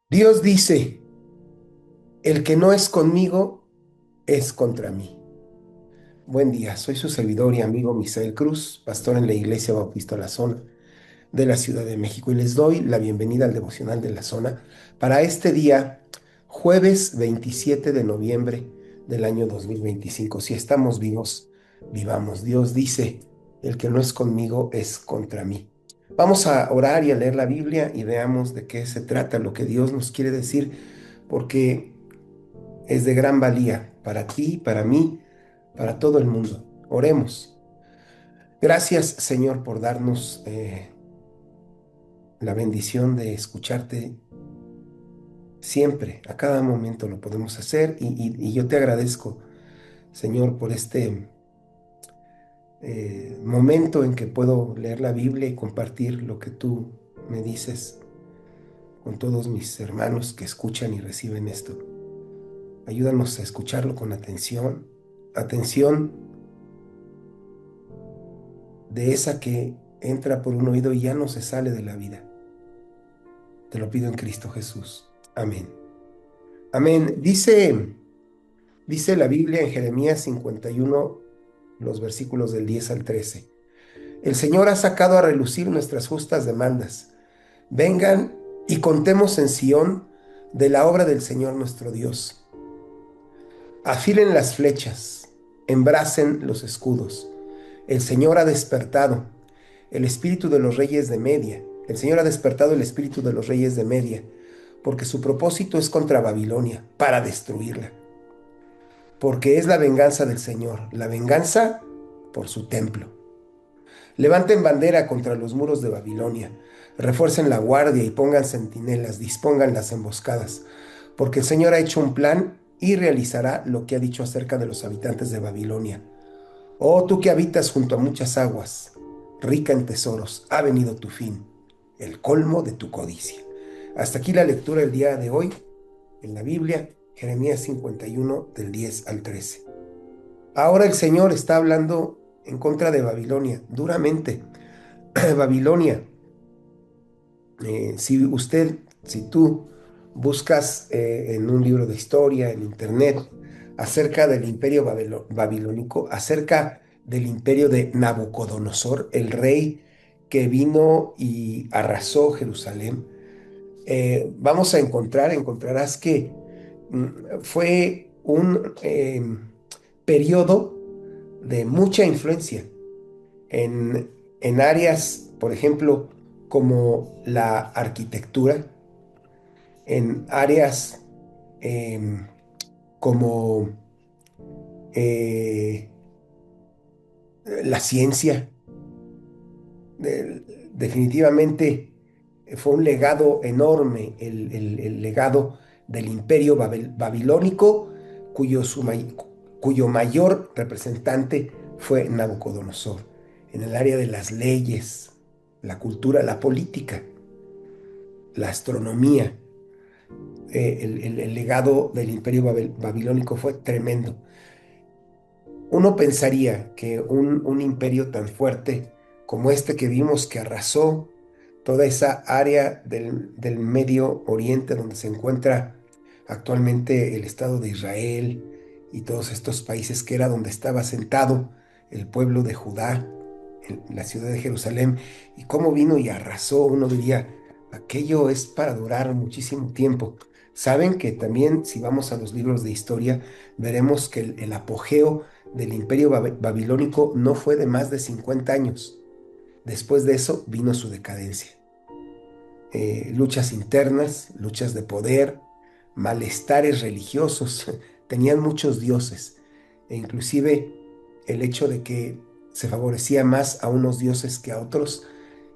Dios dice, el que no es conmigo es contra mí. Buen día, soy su servidor y amigo Misael Cruz, pastor en la Iglesia Bautista La Zona de la Ciudad de México, y les doy la bienvenida al devocional de la zona para este día, jueves 27 de noviembre del año 2025. Si estamos vivos, vivamos. Dios dice, el que no es conmigo es contra mí. Vamos a orar y a leer la Biblia y veamos de qué se trata, lo que Dios nos quiere decir, porque es de gran valía para ti, para mí, para todo el mundo. Oremos. Gracias, Señor, por darnos la bendición de escucharte siempre. A cada momento lo podemos hacer y yo te agradezco, Señor, por este momento en que puedo leer la Biblia y compartir lo que tú me dices con todos mis hermanos que escuchan y reciben esto. Ayúdanos a escucharlo con atención, atención de esa que entra por un oído y ya no se sale de la vida. Te lo pido en Cristo Jesús. Amén. Amén. Dice la Biblia en Jeremías 51, los versículos del 10 al 13. El Señor ha sacado a relucir nuestras justas demandas. Vengan y contemos en Sión de la obra del Señor nuestro Dios. Afilen las flechas, embracen los escudos. El Señor ha despertado el espíritu de los reyes de Media. El Señor ha despertado el espíritu de los reyes de Media, porque su propósito es contra Babilonia, para destruirla. Porque es la venganza del Señor, la venganza por su templo. Levanten bandera contra los muros de Babilonia, refuercen la guardia y pongan centinelas, dispongan las emboscadas, porque el Señor ha hecho un plan y realizará lo que ha dicho acerca de los habitantes de Babilonia. Oh, tú que habitas junto a muchas aguas, rica en tesoros, ha venido tu fin, el colmo de tu codicia. Hasta aquí la lectura del día de hoy en la Biblia, Jeremías 51 del 10 al 13. Ahora el Señor está hablando en contra de Babilonia, duramente. Babilonia, si tú buscas en un libro de historia, en internet, acerca del imperio babilónico, acerca del imperio de Nabucodonosor, el rey que vino y arrasó Jerusalén, encontrarás que fue un periodo de mucha influencia en áreas, por ejemplo, como la arquitectura, en áreas em, como eh, la ciencia. Definitivamente fue un legado enorme, el legado del imperio babilónico, cuyo mayor representante fue Nabucodonosor, en el área de las leyes, la cultura, la política, la astronomía. El legado del imperio babilónico fue tremendo. Uno pensaría que un imperio tan fuerte como este que vimos, que arrasó toda esa área del Medio Oriente donde se encuentra actualmente el Estado de Israel y todos estos países, que era donde estaba sentado el pueblo de Judá, en la ciudad de Jerusalén, y cómo vino y arrasó, uno diría, aquello es para durar muchísimo tiempo. Saben que también, si vamos a los libros de historia, veremos que el apogeo del imperio babilónico no fue de más de 50 años. Después de eso vino su decadencia. Luchas internas, luchas de poder, malestares religiosos. Tenían muchos dioses, e inclusive el hecho de que se favorecía más a unos dioses que a otros,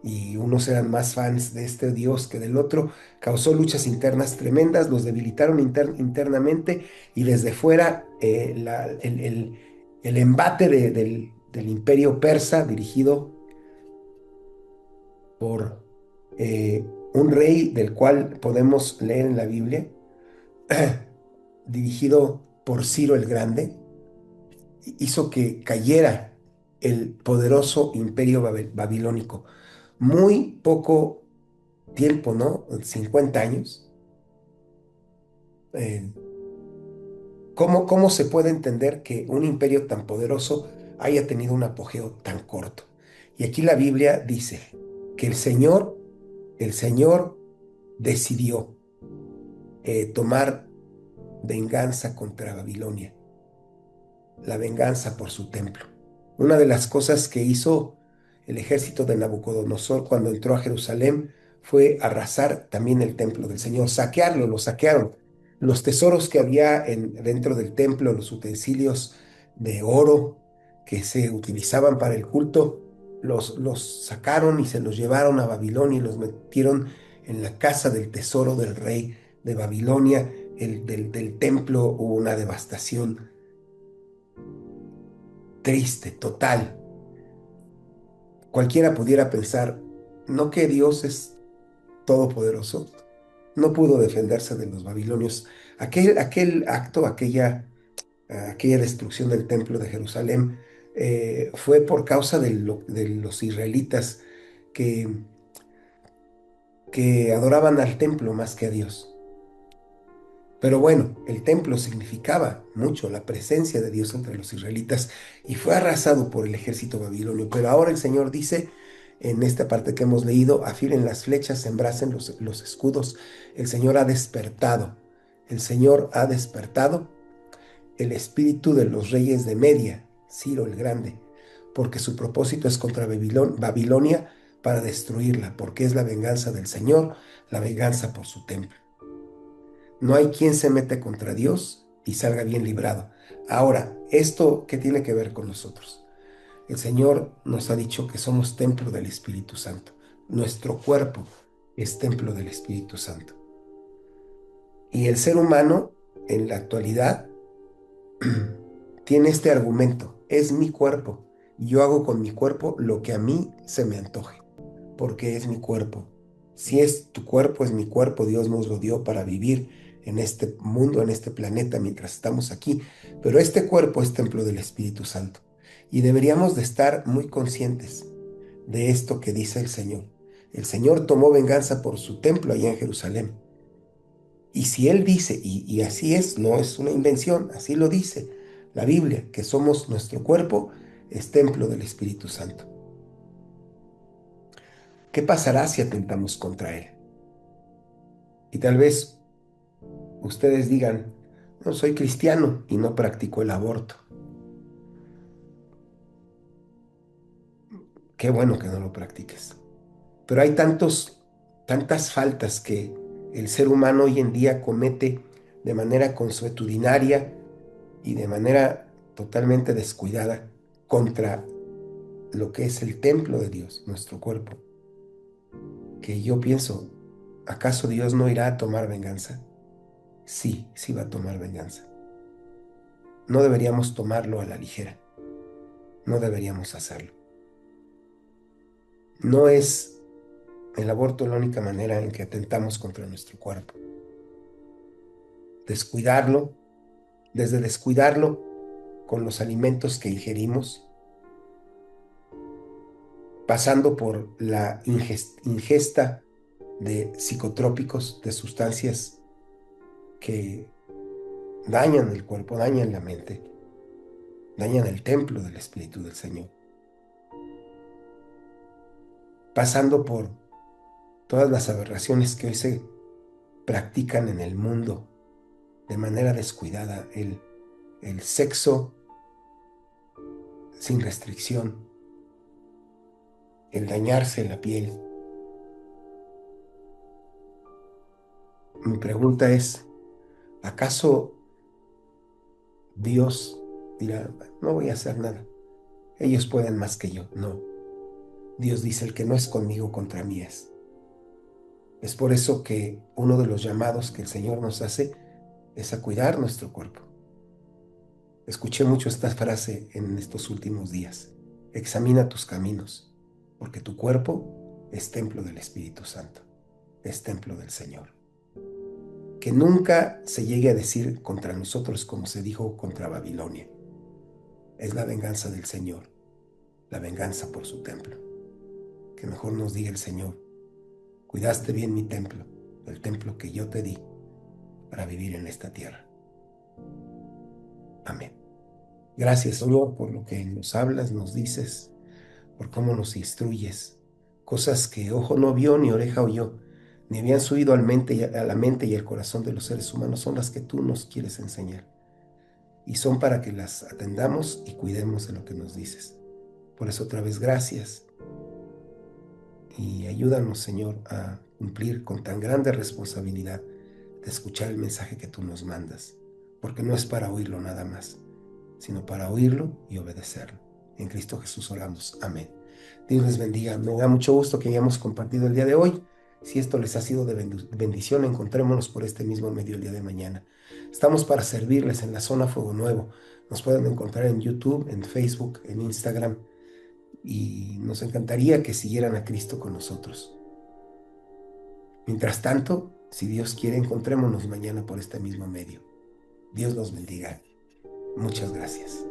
y unos eran más fans de este dios que del otro, causó luchas internas tremendas, los debilitaron internamente, y desde fuera el embate del imperio persa, dirigido por un rey del cual podemos leer en la Biblia, dirigido por Ciro el Grande, hizo que cayera el poderoso imperio babilónico. Muy poco tiempo, ¿no? 50 años. Eh, ¿cómo se puede entender que un imperio tan poderoso haya tenido un apogeo tan corto? Y aquí la Biblia dice que el Señor decidió tomar venganza contra Babilonia, la venganza por su templo. Una de las cosas que hizo el ejército de Nabucodonosor cuando entró a Jerusalén fue arrasar también el templo del Señor, saquearlo, lo saquearon. Los tesoros que había dentro del templo, los utensilios de oro que se utilizaban para el culto, los sacaron y se los llevaron a Babilonia y los metieron en la casa del tesoro del rey de Babilonia. Del templo hubo una devastación triste, total. Cualquiera pudiera pensar, ¿no que Dios es todopoderoso? No pudo defenderse de los babilonios. Aquel acto, aquella destrucción del templo de Jerusalén, fue por causa de los israelitas que, que adoraban al templo más que a Dios. Pero bueno, el templo significaba mucho la presencia de Dios entre los israelitas y fue arrasado por el ejército babilonio. Pero ahora el Señor dice, en esta parte que hemos leído, afilen las flechas, embracen los escudos. El Señor ha despertado. El Señor ha despertado el espíritu de los reyes de Media, Ciro el Grande, porque su propósito es contra Babilonia para destruirla, porque es la venganza del Señor, la venganza por su templo. No hay quien se meta contra Dios y salga bien librado. Ahora, ¿esto qué tiene que ver con nosotros? El Señor nos ha dicho que somos templo del Espíritu Santo. Nuestro cuerpo es templo del Espíritu Santo. Y el ser humano, en la actualidad, tiene este argumento: es mi cuerpo. Yo hago con mi cuerpo lo que a mí se me antoje, porque es mi cuerpo. Si es tu cuerpo, es mi cuerpo. Dios nos lo dio para vivir en este mundo, en este planeta, mientras estamos aquí. Pero este cuerpo es templo del Espíritu Santo. Y deberíamos de estar muy conscientes de esto que dice el Señor. El Señor tomó venganza por su templo allá en Jerusalén. Y si Él dice, y así es, no es una invención, así lo dice la Biblia, que somos nuestro cuerpo, es templo del Espíritu Santo. ¿Qué pasará si atentamos contra Él? Y tal vez ustedes digan, no soy cristiano y no practico el aborto. Qué bueno que no lo practiques. Pero hay tantas faltas que el ser humano hoy en día comete de manera consuetudinaria y de manera totalmente descuidada contra lo que es el templo de Dios, nuestro cuerpo. Que yo pienso, ¿acaso Dios no irá a tomar venganza? Sí, sí va a tomar venganza. No deberíamos tomarlo a la ligera. No deberíamos hacerlo. No es el aborto la única manera en que atentamos contra nuestro cuerpo. Descuidarlo, desde descuidarlo con los alimentos que ingerimos, pasando por la ingesta de psicotrópicos, de sustancias que dañan el cuerpo, dañan la mente, dañan el templo del Espíritu del Señor, pasando por todas las aberraciones que hoy se practican en el mundo de manera descuidada, el sexo sin restricción, el dañarse la piel. Mi pregunta es, ¿acaso Dios dirá, no voy a hacer nada? Ellos pueden más que yo. No. Dios dice, el que no es conmigo, contra mí es. Es por eso que uno de los llamados que el Señor nos hace es a cuidar nuestro cuerpo. Escuché mucho esta frase en estos últimos días. Examina tus caminos, porque tu cuerpo es templo del Espíritu Santo, es templo del Señor. Que nunca se llegue a decir contra nosotros como se dijo contra Babilonia. Es la venganza del Señor, la venganza por su templo. Que mejor nos diga el Señor, cuidaste bien mi templo, el templo que yo te di, para vivir en esta tierra. Amén. Gracias, Señor, por lo que nos hablas, nos dices, por cómo nos instruyes. Cosas que ojo no vio ni oreja oyó, ni habían subido a la mente y al corazón de los seres humanos, son las que tú nos quieres enseñar. Y son para que las atendamos y cuidemos de lo que nos dices. Por eso otra vez gracias y ayúdanos, Señor, a cumplir con tan grande responsabilidad de escuchar el mensaje que tú nos mandas, porque no es para oírlo nada más, sino para oírlo y obedecerlo. En Cristo Jesús oramos. Amén. Dios les bendiga. Me da mucho gusto que hayamos compartido el día de hoy. Si esto les ha sido de bendición, encontrémonos por este mismo medio el día de mañana. Estamos para servirles en la zona Fuego Nuevo. Nos pueden encontrar en YouTube, en Facebook, en Instagram, y nos encantaría que siguieran a Cristo con nosotros. Mientras tanto, si Dios quiere, encontrémonos mañana por este mismo medio. Dios los bendiga. Muchas gracias.